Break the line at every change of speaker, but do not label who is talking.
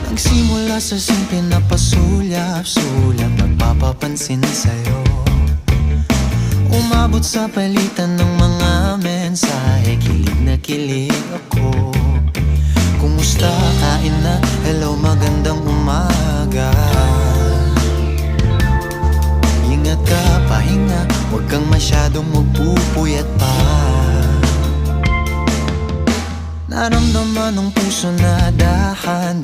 Nagsimula sa simple na pasulyap-sulyap, nagpapapansin sa'yo. Umabot sa palitan ng mga mensahe, kilig na kilig ako. Kumusta, kain na, hello, magandang umaga. Ingat ka, pahinga, huwag kang masyadong magpupuyat pa. Naramdaman ng puso na dahan